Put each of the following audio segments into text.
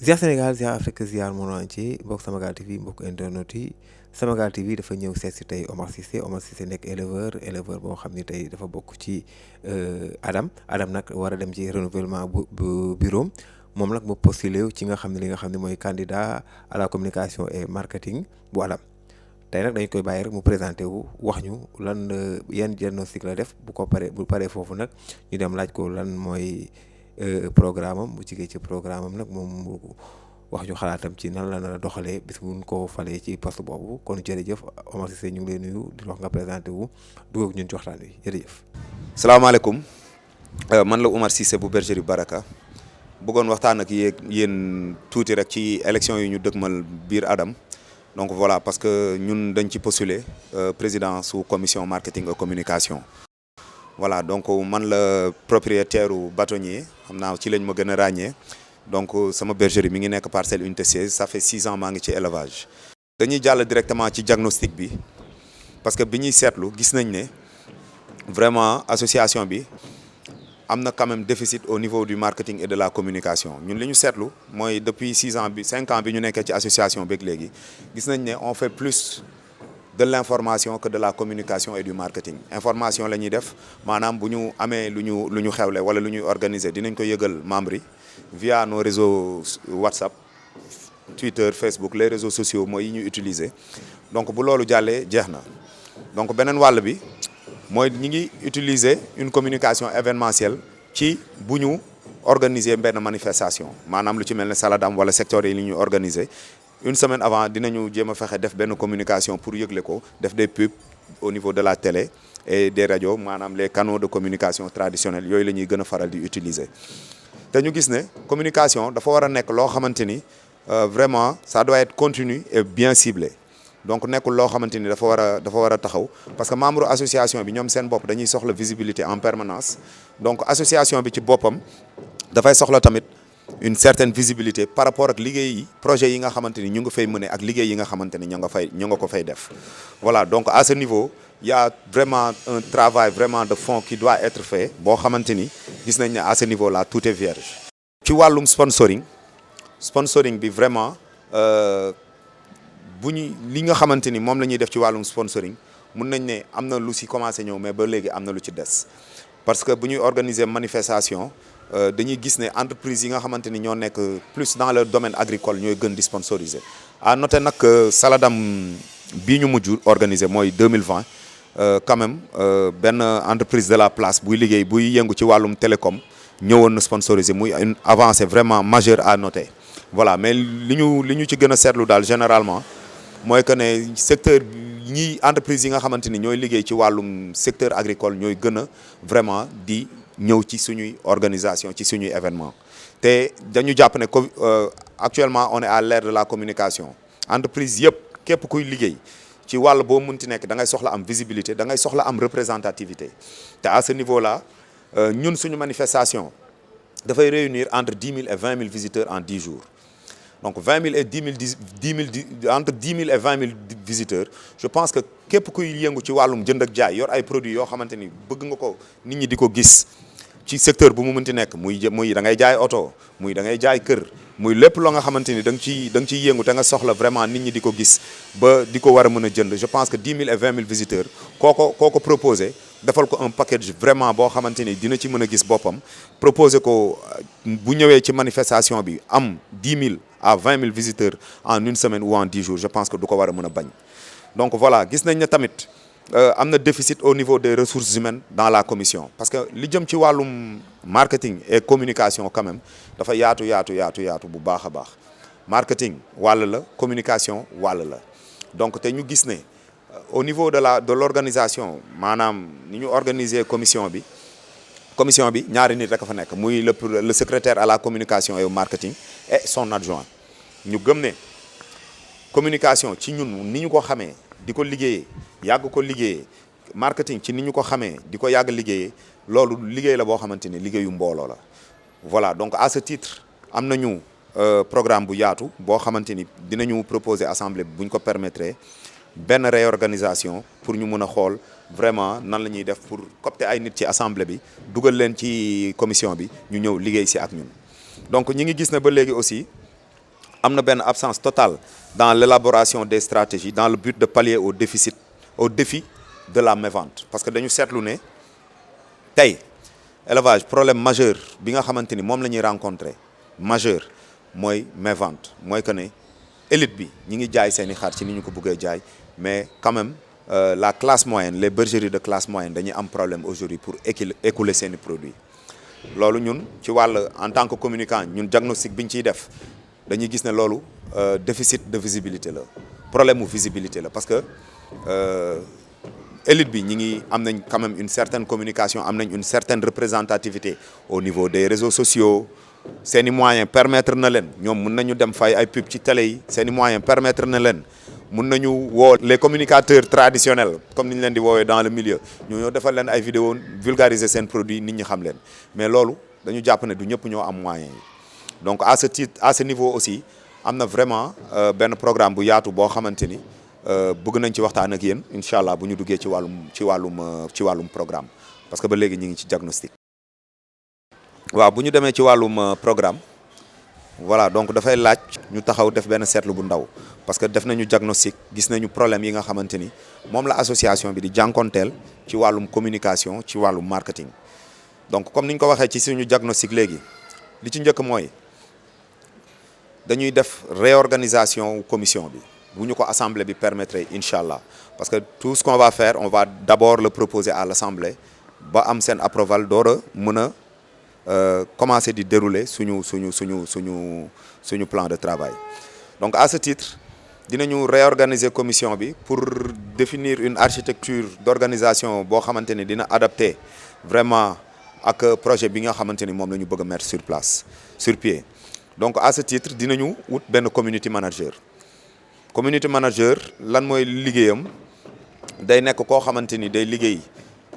ziar Sénégal ziar Afrique ziar monde entier mbokk Samagal TV mbokk internet yi Samagal TV dafa ñëw seet si tey Omar Cissé nekk éleveur boo xam ni tey dafa bokk ci Adam nag war a dem ci renouvellement bu bureau moom nag mu postulé ci nga xam ne li nga xam ne mooy candidat à la communication et marketing bu Adam tey nag dañ koy bàyyi rek mu présenté wu wax ñu lan yan diagnostic la def bu paree foofu nag ñu dem laaj ko lan mooy programme am bu jigee ci programme am nag moom mu wax ñu xalaatam ci nan la nar a doxalee bis bu ñu ko falee ci poste boobu kon jërëjëf Omar Cissé ñu ngi lay nuyu di wax nga présenté wu dugg ak ñun ci waxtaan wi jërëjëf. salaamaaleykum man la Omar Cissé bu bergerie Baraka bëggoon waxtaan ak yéen tuuti rek ci élection yi ñu dëgmal biir Adam donc voilà parce que ñun dañ ci postuler président sous commission marketing et communication. Voilà donc man la propriétaire u bâtonnier xam naa ci lañ ma gën a ràññee donc sama bergerie mi ngi nekk parcelle unité 16 ça fait 6 ans maa ngi ci élevage. dañuy jàll directement ci diagnostic bi parce que bi ñuy seetlu gis nañ ne vraiment association bi am na quand même déficit au niveau du marketing et de la communication ñun li ñu seetlu mooy depuis 5 ans bi ñu nekkee ci association beeg léegi gis nañ ne on fait plus de l'information que de la communication et du marketing information la ñuy def maanaam bu ñu amee lu ñu xewle wala lu ñuy organiser dinañ ko yëgal membres yi via nos réseaux WhatsApp Twitter Facebook les réseaux sociaux mooy yi ñu utiliser donc bu loolu jàllee jeex na donc beneen wàll bi mooy ñi ngi utiliser une communication événementielle ci bu ñu organiser benn manifestation maanaam lu ci mel ne Saladam wala secteur yi li ñu organiser une semaine avant dinañu jéem a fexe def benn communication pour yëgle ko def des pubs au niveau de la télé et des radios maanaam les canaux de communication traditionnels yooyu la ñuy gën a faral di utiliser. te ñu gis ne communication dafa war a nekk loo xamante ni vraiment ça doit être continu et bien ciblé donc nekkul loo xamante ni dafa war a taxaw parce que membre association bi ñoom seen bopp dañuy soxla visibilité en permanence donc association bi ci boppam dafay soxla tamit une certaine visibilité par rapport ak liggéey yi projet yi nga xamante ni ñu nga fay mëne ak liggéey yi nga xamante ni ñu nga ko fay def voilà donc à ce niveau il y a vraiment un travail vraiment de fond qui doit être fait boo xamante ni gis nañ ne à ce niveau là tout est vierge. ci wàllum sponsoring bi vraiment bu ñu li nga xamante ni moom la ñuy def ci wàllum sponsoring mun nañ ne am na lu si commencé ñëw mais ba léegi am na lu ci des parce que bu ñuy organiser manifestation dañuy gis ne entreprise yi nga xamante ni ñoo nekk plus dans le domaine agricole ñooy gën di sponsoriser à noter nag Saladam bii ñu mujj organiser mooy 2020 quand même benn entreprise de la place buy liggéey buy yëngu ci wàllum télécom ñëwoon na sponsoriser muy une avancée vraiment majeure à noter voilà mais li ñu ci gën a seetlu daal généralement mooy que ne secteur ñi entreprise yi nga xamante ni ñooy liggéey ci wàllum secteur agricole ñooy gën a vraiment di ñëw ci suñuy organisation ci suñuy événement te dañu jàpp ne actuellement on est à l'ère de la communication entreprise yëpp képp kuy liggéey ci wàll boo munti nekk da ngay soxla am visibilité da ngay soxla am représentativité te à ce niveau là ñun suñu manifestation dafay réunir entre 10 000 et 20 000 visiteurs en 10 jours donc 20 000 et 10 000 entre 10 000 et 20 000 visiteurs je pense que képp kuy yëngu ci wàllum jënd ak jaay yor ay produits yoo xamante ni bëgg nga ko nit ñi di ko gis ci secteur bu mu mënti nekk muy da ngay jaay oto muy da ngay jaay kër muy lépp loo nga xamante ni da nga ciy yëngu te nga soxla vraiment nit ñi di ko gis ba di ko war a mën a jënd je pense que 10 000 et 20 000 visiteurs kooko proposé defal ko un package vraiment boo xamante ni dina ci mën a gis boppam proposé ko bu ñëwee ci manifestation bi am 10 000 à 20 000 visiteurs en une semaine ou en 10 jours je pense que du ko war a mën a bañ donc voilà gis nañ ne tamit am na déficit au niveau des ressources humaines dans la commission parce que li jëm ci wàllum marketing et communication quand même dafa yaatu bu baax a baax marketing wàll la communication wàll la donc te ñu gis ne au niveau de l'organisation maanaam ni ñu organiser commission bi ñaari nit rek a fa nekk muy le secrétaire à la communication et au marketing et son adjoint ñu gëm ne communication ci ñun ni ñu ko xamee di ko liggéeyee yàgg ko liggéeyee marketing ci ni ñu ko xamee di ko yàgg liggéeyee loolu liggéey la boo xamante ni liggéeyu mbooloo la voilà donc à ce titre am nañu programme bu yaatu boo xamante ni dinañu proposer assemblée bu ñu ko permettre benn réorganisation pour ñu mën a xool vraiment nan la ñuy def pour copter ay nit ci assemblée bi dugal leen ci commission bi ñu ñëw liggéey si ak ñun donc ñi ngi gis ne ba léegi aussi am na benn absence totale dans l'élaboration des stratégies dans le but de pallier au défi de la mévente parce que dañu seetlu ne tey élevage problème majeur bi nga xamante ni moom la ñuy rencontrer majeur mooy mévente mooy que ne élite bi ñi ngi jaay seeni xar ci ni ñu ko bëggee jaay mais quand même la classe moyenne les bergeries de classe moyenne dañuy am problème aujourd'hui pour écouler seeni produits loolu ñun ci wàll en tant que communicant ñun diagnostic bi ñu ciy def dañuy gis ne loolu déficit de visibilité la problème mu visibilité la parce que élite bi ñi ngi am nañ quand même une certaine communication am nañ une certaine représentativité au niveau des réseaux sociaux seeni moyens permettre na leen ñoom mun nañu dem fay ay pub ci télé yi seeni moyens permettre na leen mun nañu woo les communicateurs traditionnels comme ni ñu leen di woowee dans le milieu ñoo defal leen ay vidéos vulgariser seen produit nit ñi xam leen mais loolu dañu jàpp ne du ñëpp ñoo am moyens yi donc à ce titre à ce niveau aussi am na vraiment benn programme bu yaatu boo xamante ni bëgg nañ ci waxtaan ak yéen incha allah bu ñu duggee ci wàllum programme parce que ba léegi ñu ngi ci diagnostic. waaw bu ñu demee ci wàllum programme voilà donc dafay laaj ñu taxaw def benn seetlu bu ndaw parce que def nañu diagnostic gis nañu problème yi nga xamante ni moom la association bi di jànkonteel ci wàllum communication ci wàllum marketing donc comme ni ñu ko waxee ci suñu diagnostic léegi li ci njëkk mooy dañuy def réorganisation commission bi bu ñu ko assemblée bi permettre incha allah parce que tout ce qu'on va faire on va d'abord le proposer à l'assemblée ba am seen approval door a mën a commencer di dérouler suñu plan de travail donc à ce titre dinañu réorganiser commission bi pour définir une architecture d'organisation boo xamante ni dina adapté vraiment ak projet bi nga xamante ni moom la ñu bëgg a mettre sur pied donc à ce titre dinañu wut benn community manager lan mooy liggéeyam day nekk koo xamante ni day liggéey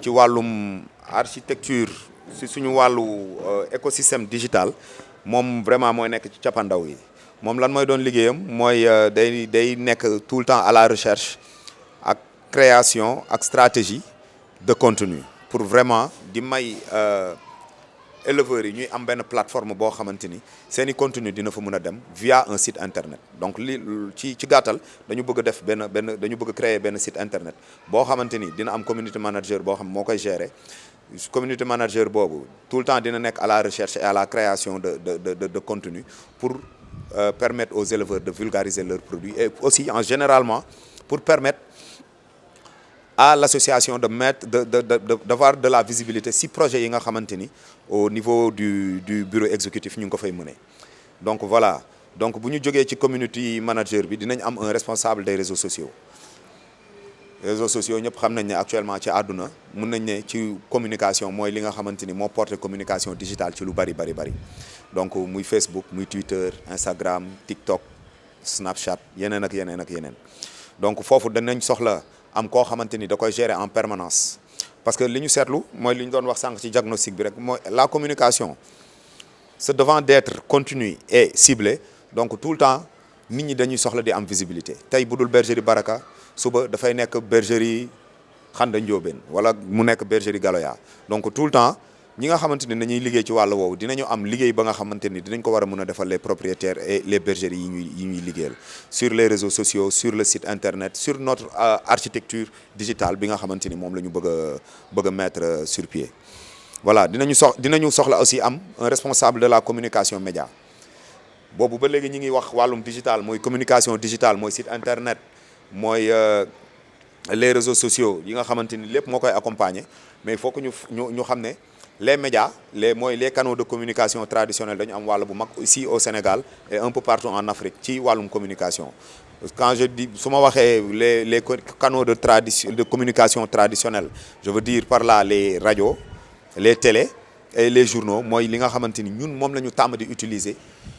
ci wàllum architecture si suñu wàllu écosystème digital moom vraiment mooy nekk ci cappaandaw yi moom lan mooy doon liggéeyam mooy day nekk tout le temps à la recherche ak création ak stratégie de contenu pour vraiment di may éleveurs yi ñuy am benn plateforme boo xamante ni seeni contenu dina fa mën a dem via un site internet donc li ci gàttal dañu bëgg a def dañu bëgg a créer benn site internet boo xamante ni dina am community manager boo xam moo koy gérer community manager boobu tout le temps dina nekk à la recherche et à la création de contenu pour permettre aux éleveurs de vulgariser leurs produits et aussi généralement pour permettre à l'association d'avoir de la visibilité si projet yi nga xamante ni au niveau du bureau exécutif ñu ngi ko fay mener donc voilà donc bu ñu jógee ci community manager bi dinañ am un responsable des réseaux sociaux ñëpp xam nañ ne actuellement ci àdduna mun nañ ne ci communication mooy li nga xamante ni moo porté communication digitale ci lu bari donc muy Facebook muy Twitter Instagram TikTok Snapchat yeneen ak yeneen donc foofu danañ soxla am koo xamante ni da koy gérer en permanence parce que li ñu seetlu mooy li ñu doon wax sànq ci diagnostic bi rek mooy la communication se devant d'être continue et ciblée donc tout le temps nit ñi dañuy soxla di am visibilité tey bu dul bergerie Baraka suba dafay nekk bergerie Xanda Ndiobène wala mu nekk bergerie Galoya donc tout le temps ñi nga xamante ni dañuy liggéey ci wàllu woowu dinañu am liggéey ba nga xamante ni dinañ ko war a mën a defal les propriétaires et les bergeries yi ñuy liggéeyal sur les réseaux sociaux sur le site internet sur notre architecture digitale bi nga xamante ni moom la ñu bëgg a mettre sur pied voilà dinañu soxla aussi am un responsable de la communication média boobu ba léegi ñi ngi wax wàllum digital mooy communication digitale mooy site internet mooy les réseaux sociaux yi nga xamante ni lépp moo koy accompagner mais il faut que ñu xam ne les médias les canaux de communication traditionnels dañu am wàll bu mag ici au Sénégal et un peu partout en Afrique ci wàllum communication quand je dis su ma waxee les canaux de communication traditionnels je veux dire par là les radios les télés et les journaux mooy li nga xamante ni ñun moom la ñu tàmm di utiliser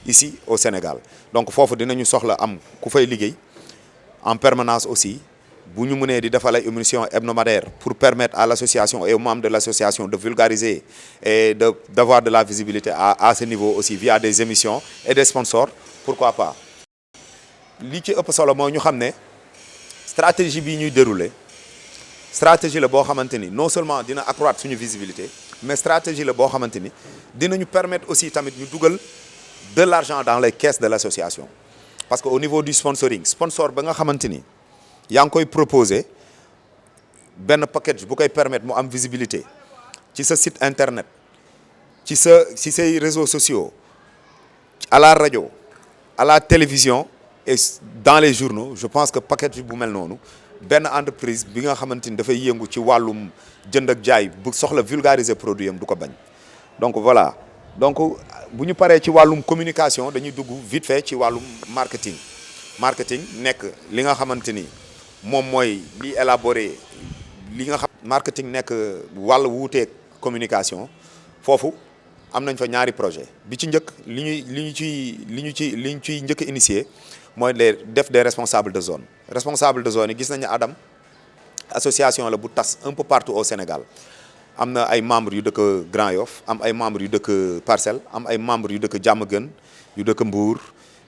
ici au Sénégal donc foofu dinañu soxla am ku fay liggéey en permanence aussi bu ñu mënee di defal ay émissions hebdomadaires pour permettre à l'association et aux membres de l'association de vulgariser et d'avoir de la visibilité à ce niveau aussi via des émissions et des sponsors, pourquoi pas. li ci ëpp solo mooy ñu xam ne stratégie bii ñuy dérouler stratégie la boo xamante ni non seulement dina accroître suñu visibilité mais stratégie la boo xamante ni dinañu permettre aussi tamit ñu dugal de l'argent dans les caisses de l'association. Parce que au niveau du sponsoring sponsor ba nga xamante ni yaa ngi koy proposer benn package bu koy permettre mu am visibilité ci sa site internet ci say réseaux sociaux à la radio à la télévision et dans les journaux. Je pense que package bu mel noonu benn entreprise bi nga xamante ni dafay yëngu ci wàllum jënd ak jaay bu soxla vulgariser produit am du ko bañ. Donc voilà, donc bu ñu paree ci wàllum communication dañuy dugg vite fait ci wàllum marketing nekk li nga xamante ni moom mooy li élaborer li nga xam. Marketing nekk wàll wuuteeg communication foofu am nañ fa ñaari projet bi ci njëkk li ñu ciy njëkk a initier mooy def des responsables de zone. Responsable de zone yi gis nañu Adam association la bu tas un peu partout au Sénégal. am na ay membres yu dëkk Grand Yoff am ay membres yu dëkk Parcelles am ay membres yu dëkk Diamaguène yu dëkk Mbour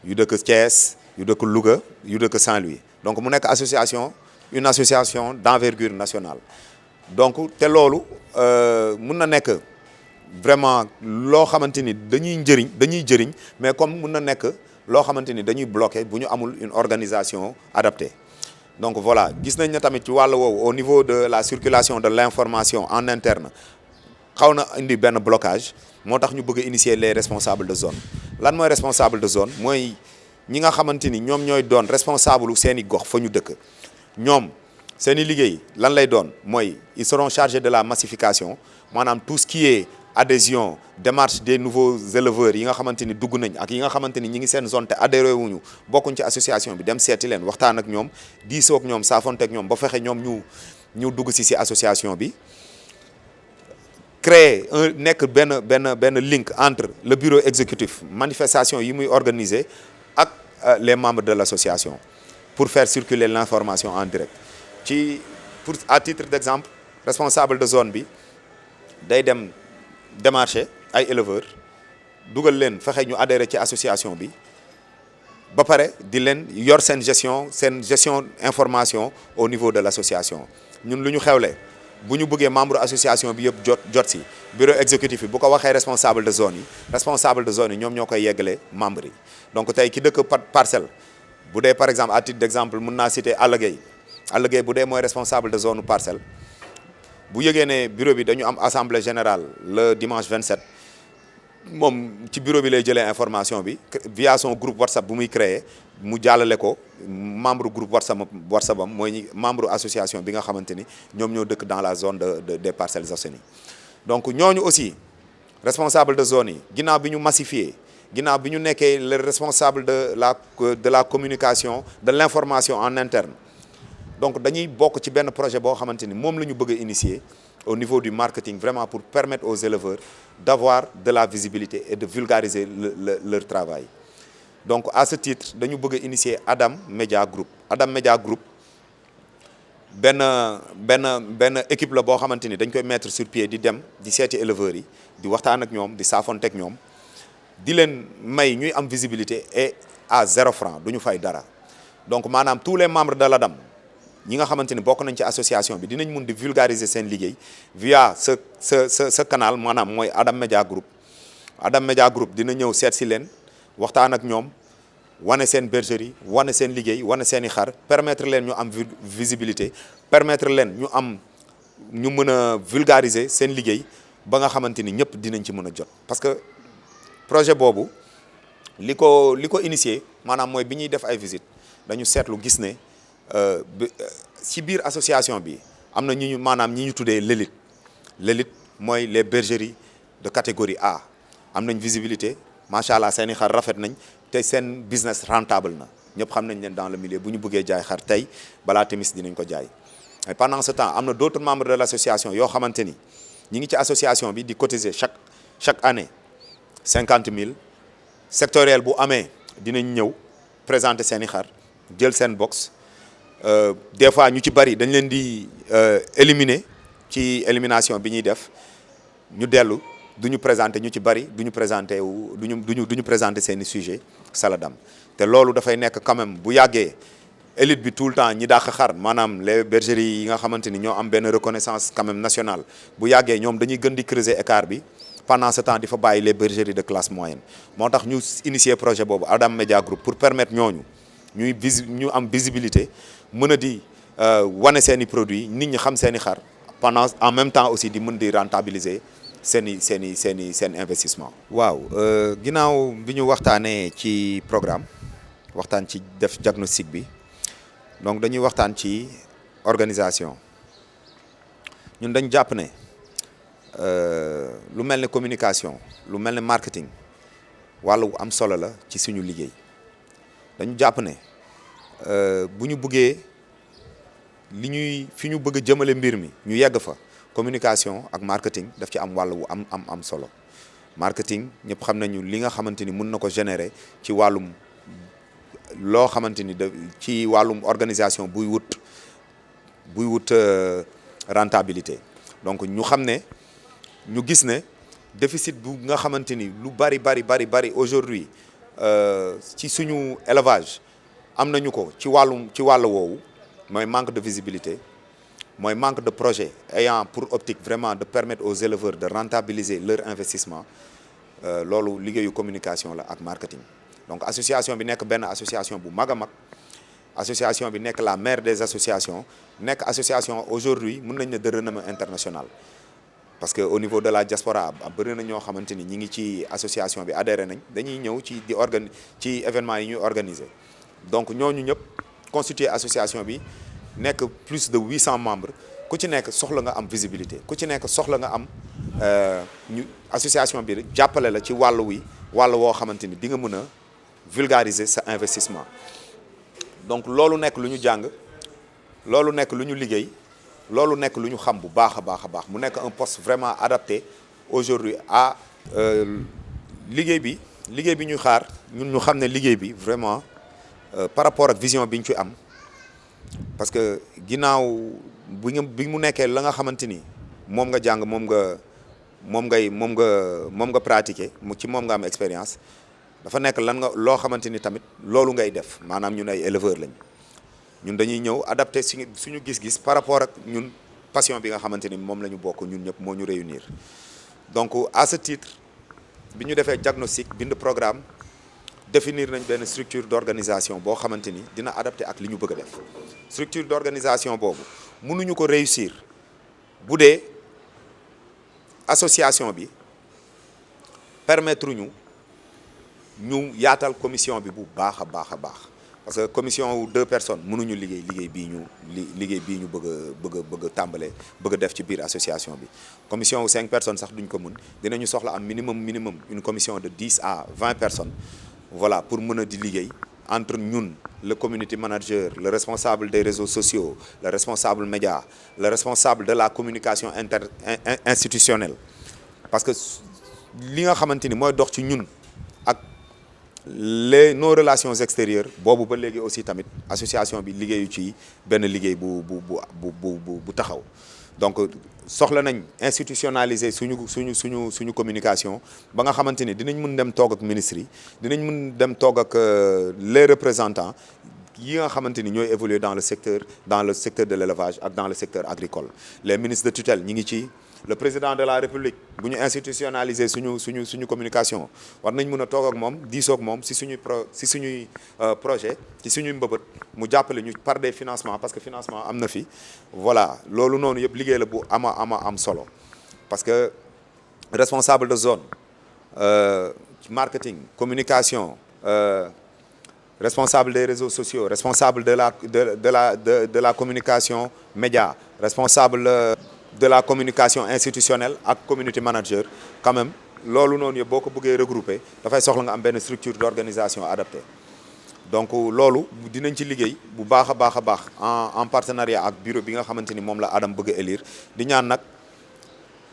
yu dëkk Thiès yu dëkk Louga yu dëkk Saint-Louis. Donc mu nekk une association d'envergure nationale. Donc te loolu mun na nekk vraiment loo xamante ni dañuy jëriñ mais comme mun na nekk loo xamante ni dañuy bloquer bu ñu amul une organisation adaptée. Donc voilà, gis nañ ne tamit ci wàll woowu au niveau de la circulation de l'information en interne xaw na indi benn blocage moo tax ñu bëgg a initier les responsables de zone. Lan mooy responsable de zone mooy ñi nga xamante ni ñoom ñooy doon responsable seeni gox fa ñu dëkk. ñoom seeni liggéey lan lay doon mooy ils seront chargés de la massification maanaam tout ce qui est adhésion démarche des nouveaux éleveurs yi nga xamante ni dugg nañ ak yi nga xamante ni ñi ngi seen zone te adhéré wuñu bokkuñ ci association bi dem seeti leen waxtaan ak ñoom diisoo ak ñoom saafonte ak ñoom ba fexe ñoom ñu dugg si association bi. Créer nekk benn link entre le bureau exécutif manifestation yi muy organiser ak les membres de l'association pour faire circuler l'information en direct. À titre d'exemple responsable de zone bi day dem démarcher ay éleveurs dugal leen fexe ñu adhérer ci association bi ba pare di leen yor seen gestion information au niveau de l'association. ñun lu ñu xewle bu ñu bëggee membre association bi yëpp jot si bureau exécutif bi bu ko waxee responsable de zone yi ñoom ñoo koy yeggale membres yi. Donc tey ki dëkk Parcelles bu dee par exemple à titre d'exemple mën naa citer Alla Gueye bu dee mooy responsable de zone Parcelles bu yëgee ne bureau bi dañu am assemblée générale le dimanche 27 moom ci bureau bi lay jëlee information bi via son groupe WhatsApp bu muy créer mu jàllale ko membre groupe WhatsApp am mooy membre association bi nga xamante ni ñoom ñoo dëkk dans la zone des Parcelles Assainies. Donc ñooñu aussi responsable de zone yi ginnaaw bi ñu massifier ginnaaw bi ñu nekkee le responsable de la communication de l'information en interne. Donc dañuy bokk ci benn projet boo xamante ni moom la ñu bëgg a initier au niveau du marketing vraiment pour permettre aux éleveurs d'avoir de la visibilité et de vulgariser leur travail. Donc à ce titre dañu bëgg a initier Adam Media Group. Adam Media Group benn équipe la boo xamante ni dañ koy mettre sur pied di dem di seeti éleveurs yi di waxtaan ak ñoom di saafonte ak ñoom di leen may ñuy am visibilité et à 0 franc du ñu fay dara. Donc maanaam tous les membres de l'Adam ñi nga xamante ni bokk nañ ci association bi dinañ mun di vulgariser seen liggéey via ce canal maanaam mooy Adam Media Group. Adam Media Group dina ñëw seet si leen waxtaan ak ñoom wane seen bergerie wane seen liggéey wane seen i xar permettre leen ñu am visibilité permettre leen ñu mën a vulgariser seen liggéey ba nga xamante ni ñëpp dinañ ci mën a jot. Parce que projet boobu li ko initier maanaam mooy bi ñuy def ay visite dañu seetlu gis ne ci biir association bi am na ñi ñu tuddee l'élite mooy les bergeries de catégorie A am nañ visibilité macha allah seeni xar rafet nañ te seen business rentable na ñëpp xam nañ leen dans le milieu bu ñu bëggee jaay xar tey balaa timis dinañ ko jaay. Et pendant ce temps am na d'autres membres de l'association yoo xamante ni ñi ngi ci association bi di cotiser chaque année 50 000 sectoriel bu amee dinañ ñëw présenter seeni xar jël seen box des fois ñu ci bari dañ leen di éliminer ci élimination bi ñuy def ñu dellu du ñu présenter ñu ci bari du ñu présenter wu du ñu présenter seeni sujet Saladam te loolu dafay nekk quand même bu yàggee élite bi tout le temps ñi dàq xar maanaam les bergeries yi nga xamante ni ñoo am benn reconnaissance quand même nationale bu yàggee ñoom dañuy gën di creuser écart bi pendant ce temps di fa bàyyi les bergeries de classe moyenne moo tax ñu initier projet boobu Adam Media Group pour permettre ñooñu ñu am visibilité mën a di wane seen i produits nit ñi xam seen i xar pendant en même temps aussi di mën di rentabiliser seen investissement. waaw ginnaaw bi ñu waxtaanee ci programme waxtaan ci def diagnostic bi donc dañuy waxtaan ci organisation ñun dañ jàpp ne lu mel ne communication lu mel ne marketing wàllu am solo la ci suñu liggéey dañu jàpp ne bu ñu bëggee fi ñu bëgg a jëmale mbir mi ñu yegg fa communication ak marketing daf ci am wàll wu am solo marketing ñëpp xam nañu li nga xamante ni mën na ko générer ci wàllum loo xamante ni ci wàllum organisation buy wut rentabilité donc ñu xam ne ñu gis ne déficit bu nga xamante ni lu bari aujourd'hui ci suñu élevage am nañu ko ci wàll woowu mooy manque de visibilité mooy manque de projet ayant pour optique vraiment de permettre aux éleveurs de rentabiliser leur investissement loolu liggéeyu communication la ak marketing donc association bi nekk benn association bu mag a mag association bi nekk la mère des associations nekk association aujourd'hui mën nañ ne de renommée internationale parce que au niveau de la diaspora bëri na ñoo xamante ni ñi ngi ci association bi adhéré nañ dañuy ñëw ci événement yi ñuy organiser donc ñooñu ñëpp constituer association bi nekk plus de 800 membres ku ci nekk soxla nga am visibilité ku ci nekk soxla nga am association bi jàppale la ci wàll woo xamante ni di nga mën a vulgariser sa investissement donc loolu nekk lu ñu jàng loolu nekk lu ñu liggéey loolu nekk lu ñu xam bu baax a baax mu nekk un poste vraiment adapté aujourd'hui à liggéey bi ñuy xaar ñun ñu xam ne liggéey bi vraiment par rapport ak vision bi ñu ci am parce que ginnaaw bi mu nekkee la nga xamante ni moom nga jàng moom nga pratiquer ci moom nga am expérience dafa nekk loo xamante ni tamit loolu ngay def maanaam ñun ay éleveurs lañ ñun dañuy ñëw adapté suñu gis-gis par rapport ak ñun passion bi nga xamante ni moom la ñu bokk ñun ñëpp moo ñu réunir donc à ce titre bi ñu defee diagnostic bind programme définir nañ benn structure d'organisation boo xamante ni dina adapté ak li ñu bëgg a def structure d'organisation boobu mënuñu ko réussir bu dee association bi permettre ñu yaatal commission bi bu baax a baax parce que commission wu 2 personnes mënuñu liggéey bii ñu bëgg a tàmbale bëgg a def ci biir association bi commission wu 5 personnes sax duñ ko mën dinañu soxla am minimum une commission de 10 à 20 personnes voilà pour mën a di liggéey entre ñun le community manager le responsable des réseaux sociaux le responsable média le responsable de la communication institutionnelle parce que li nga xamante ni mooy dox ci ñun ak nos relations extérieures boobu ba léegi aussi tamit association bi liggéeyu ci benn liggéey bu taxaw donc soxla nañ institutionnaliser suñu communication ba nga xamante ni dinañ mën dem toog ak ministres yi dinañ mën dem toog ak les représentants yi nga xamante ni ñooy évoluer dans le secteur de l'élevage ak dans le secteur agricole les ministres de tutelle ñi ngi ci le président de la république bu ñu institutionnaliser suñu communication war nañ mën a toog ak moom diisoo ak moom si suñuy projet ci suñuy mbëbët mu jàppale ñu par des financements parce que financement am na fi voilà loolu noonu yëpp liggéey la bu am solo parce que responsable de zone marketing communication responsable des réseaux sociaux responsable de la communication média responsable de la communication institutionnelle ak community manager quand même loolu noonu yëpp boo ko bëggee regrouper dafay soxla nga am benn structure d'organisation adaptée donc loolu dinañ ci liggéey bu baax a baax en partenariat ak bureau bi nga xamante ni moom la Adam bëgg a élire di ñaan nag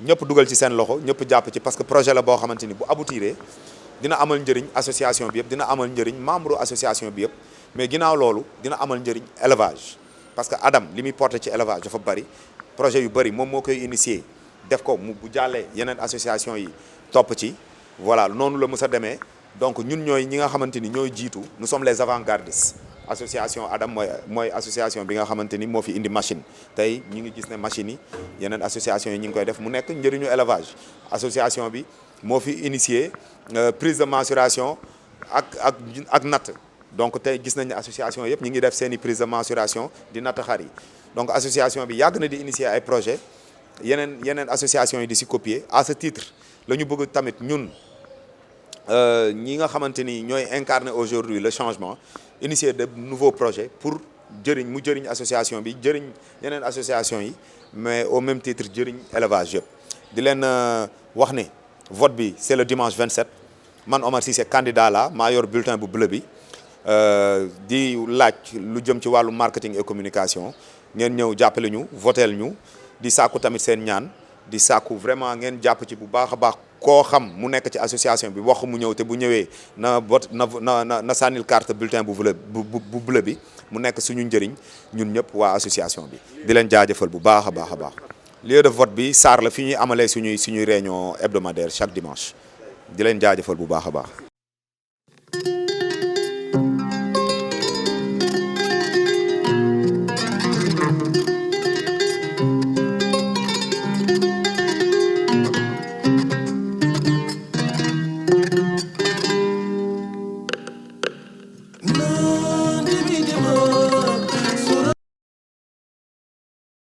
ñëpp dugal ci seen loxo ñëpp jàpp ci parce que projet la boo xamante ni bu aboutiré dina amal njëriñ association bi yëpp dina amal njëriñ membre association bi yëpp mais ginnaaw loolu dina amal njëriñ élevage parce que Adam li muy porté ci élevage dafa bëri projet yu bëri moom moo koy initier def ko mu bu jàllee yeneen association yi topp ci voilà noonu la mës a demee donc ñun ñooy ñi nga xamante ni ñooy jiitu nous sommes les avant-gardistes association Adam mooy association bi nga xamante ni moo fi indi machine tey ñi ngi gis ne machines yi yeneen association yi ñi ngi koy def mu nekk njëriñu élevage association bi moo fi initié prise de mensuration ak natt donc tey gis nañ ne association yëpp ñi ngi def seen i prise de mensuration di natt xar yi donc association bi yàgg na di initier ay projet yeneen association yi di si copier à ce titre la ñu bëgg tamit ñun ñi nga xamante ni ñooy incarner aujourd'hui le changement initier de nouveaux projets pour mu jëriñ association bi jëriñ yeneen association yi mais au même titre jëriñ élevage yëpp di leen wax ne vote bi c'est le dimanche 27 man Omar Cissé candidat la maa yor bulletin bu bleu bi di laaj lu jëm ci wàllu marketing et communication ngeen ñëw jàppale ñu voteel ñu di sàkku tamit seen ñaan di sàkku vraiment ngeen jàpp ci bu baax a baax koo xam mu nekk ci association bi wax mu ñëw te bu ñëwee na sànnil carte bulletin bu bleu bi mu nekk suñu njëriñ ñun ñëpp waa association bi di leen jaajëfal bu baax a baax a baax lieu de vote bi SAR la fi ñuy amalee suñuy réunion hebdomadaire chaque dimanche di leen jaajëfal bu baax a baax